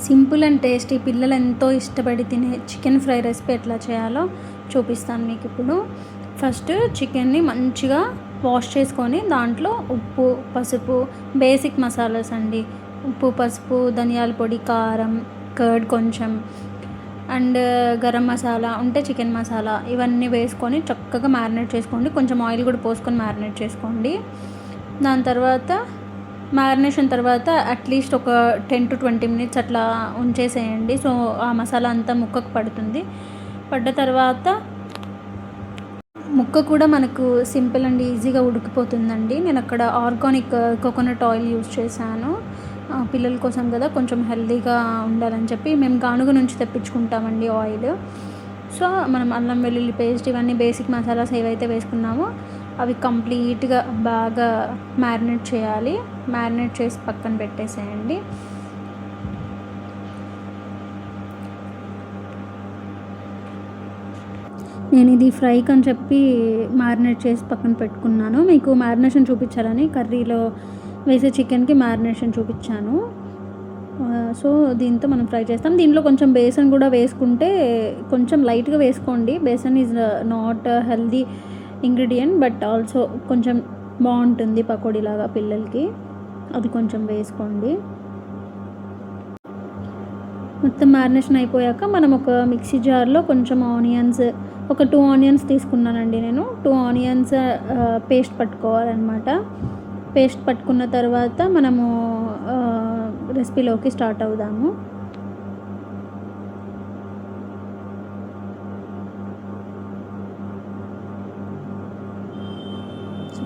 Simple and tasty పిల్లలు ఎంతో ఇష్టపడి తినే చికెన్ ఫ్రై రెసిపీ ఎట్లా చేయాలో చూపిస్తాను మీకు ఇప్పుడు. ఫస్ట్ చికెన్ని మంచిగా వాష్ చేసుకొని దాంట్లో ఉప్పు, పసుపు, బేసిక్ మసాలాస్ అండి. ఉప్పు, పసుపు, ధనియాల పొడి, కారం, కర్డ్ కొంచెం అండ్ గరం మసాలా ఉంటే చికెన్ మసాలా ఇవన్నీ వేసుకొని చక్కగా మ్యారినేట్ చేసుకోండి. కొంచెం ఆయిల్ కూడా పోసుకొని మ్యారినేట్ చేసుకోండి. దాని తర్వాత మ్యారినేషన్ తర్వాత అట్లీస్ట్ ఒక 10 to 20 మినిట్స్ అట్లా ఉంచేసేయండి. సో ఆ మసాలా అంతా ముక్కకు పడుతుంది. పడ్డ తర్వాత ముక్క కూడా మనకు సింపుల్ అండ్ ఈజీగా ఉడికిపోతుందండి. నేను అక్కడ ఆర్గానిక్ కోకోనట్ ఆయిల్ యూస్ చేశాను. పిల్లల కోసం కదా, కొంచెం హెల్తీగా ఉండాలని చెప్పి మేము గానుగ నుంచి తెప్పించుకుంటామండి ఆయిల్. సో మనం అల్లం వెల్లుల్లి పేస్ట్ ఇవన్నీ బేసిక్ మసాలాస్ ఏవైతే వేసుకున్నామో అవి కంప్లీట్గా బాగా మ్యారినేట్ చేయాలి. మ్యారినేట్ చేసి పక్కన పెట్టేసేయండి. నేను ఇది ఫ్రైకి అని చెప్పి మ్యారినేట్ చేసి పక్కన పెట్టుకున్నాను. మీకు మ్యారినేషన్ చూపించాలని కర్రీలో వేసే చికెన్కి మ్యారినేషన్ చూపించాను. సో దీంతో మనం ఫ్రై చేస్తాం. దీంట్లో కొంచెం బేసన్ కూడా వేసుకుంటే కొంచెం లైట్గా వేసుకోండి. Besan is not healthy ingredient, but also కొంచెం బాగుంటుంది పకోడీలాగా పిల్లలకి. అది కొంచెం వేసుకోండి. మొత్తం మ్యారినేషన్ అయిపోయాక మనం ఒక మిక్సీ జార్లో కొంచెం ఆనియన్స్, ఒక 2 ఆనియన్స్ తీసుకున్నానండి నేను. 2 ఆనియన్స్ పేస్ట్ పట్టుకోవాలన్నమాట. పేస్ట్ పట్టుకున్న తర్వాత మనము రెసిపీలోకి స్టార్ట్ అవుదాము.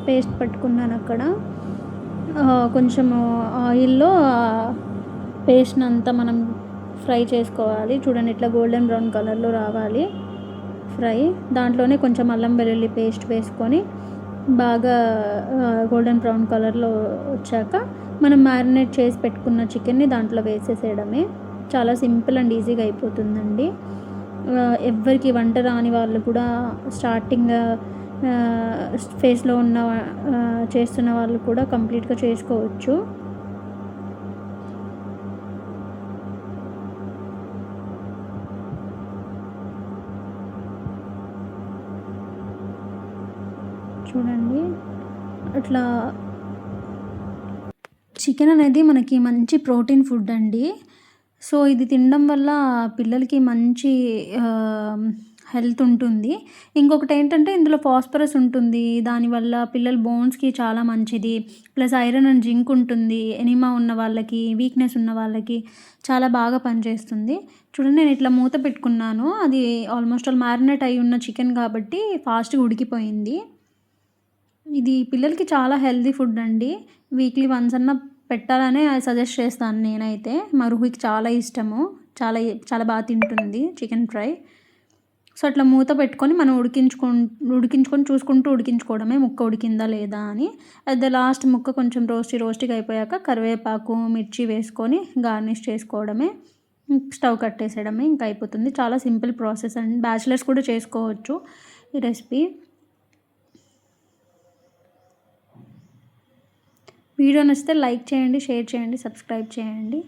పేస్ట్ పట్టుకున్నాను అక్కడ. కొంచెం ఆయిల్లో పేస్ట్ని అంతా మనం ఫ్రై చేసుకోవాలి. చూడండి, ఇట్లా గోల్డెన్ బ్రౌన్ కలర్లో రావాలి ఫ్రై. దాంట్లోనే కొంచెం అల్లం వెల్లుల్లి పేస్ట్ వేసుకొని బాగా గోల్డెన్ బ్రౌన్ కలర్లో వచ్చాక మనం మ్యారినేట్ చేసి పెట్టుకున్న చికెన్ని దాంట్లో వేసేసేయడమే. చాలా సింపుల్ అండ్ ఈజీగా అయిపోతుందండి. ఎవరికి వంట రాని వాళ్ళు కూడా, స్టార్టింగ్ ఫేస్లో ఉన్న చేస్తున్న వాళ్ళు కూడా కంప్లీట్గా చేసుకోవచ్చు. చూడండి, అట్లా చికెన్ అనేది మనకి మంచి ప్రోటీన్ ఫుడ్ అండి. సో ఇది తినడం వల్ల పిల్లలకి మంచి హెల్త్ ఉంటుంది. ఇంకొకటి ఏంటంటే ఇందులో ఫాస్ఫరస్ ఉంటుంది. దానివల్ల పిల్లల బోన్స్కి చాలా మంచిది. ప్లస్ ఐరన్ అండ్ జింక్ ఉంటుంది. ఎనిమా ఉన్న వాళ్ళకి, వీక్నెస్ ఉన్న వాళ్ళకి చాలా బాగా పనిచేస్తుంది. చూడండి, నేను ఇట్లా మూత పెట్టుకున్నాను. అది ఆల్మోస్ట్ ఆల్ మ్యారినేట్ అయి ఉన్న చికెన్ కాబట్టి ఫాస్ట్గా ఉడికిపోయింది. ఇది పిల్లలకి చాలా హెల్తీ ఫుడ్ అండి. వీక్లీ వన్స్ అన్న పెట్టాలనే సజెస్ట్ చేస్తాను నేనైతే. మా రుహికి చాలా ఇష్టము. చాలా చాలా బాగా తింటుంది చికెన్ ఫ్రై. సో అట్లా మూత పెట్టుకొని మనం ఉడికించుకొని చూసుకుంటూ ఉడికించుకోవడమే, ముక్క ఉడికిందా లేదా అని. అట్ ద లాస్ట్ ముక్క కొంచెం రోస్టీగా అయిపోయాక కరివేపాకు, మిర్చి వేసుకొని గార్నిష్ చేసుకోవడమే. స్టవ్ కట్టేసేయడమే, ఇంకా అయిపోతుంది. చాలా సింపుల్ ప్రాసెస్ అండి. బ్యాచిలర్స్ కూడా చేసుకోవచ్చు ఈ రెసిపీ. వీడియో నచ్చితే లైక్ చేయండి, షేర్ చేయండి, సబ్స్క్రైబ్ చేయండి.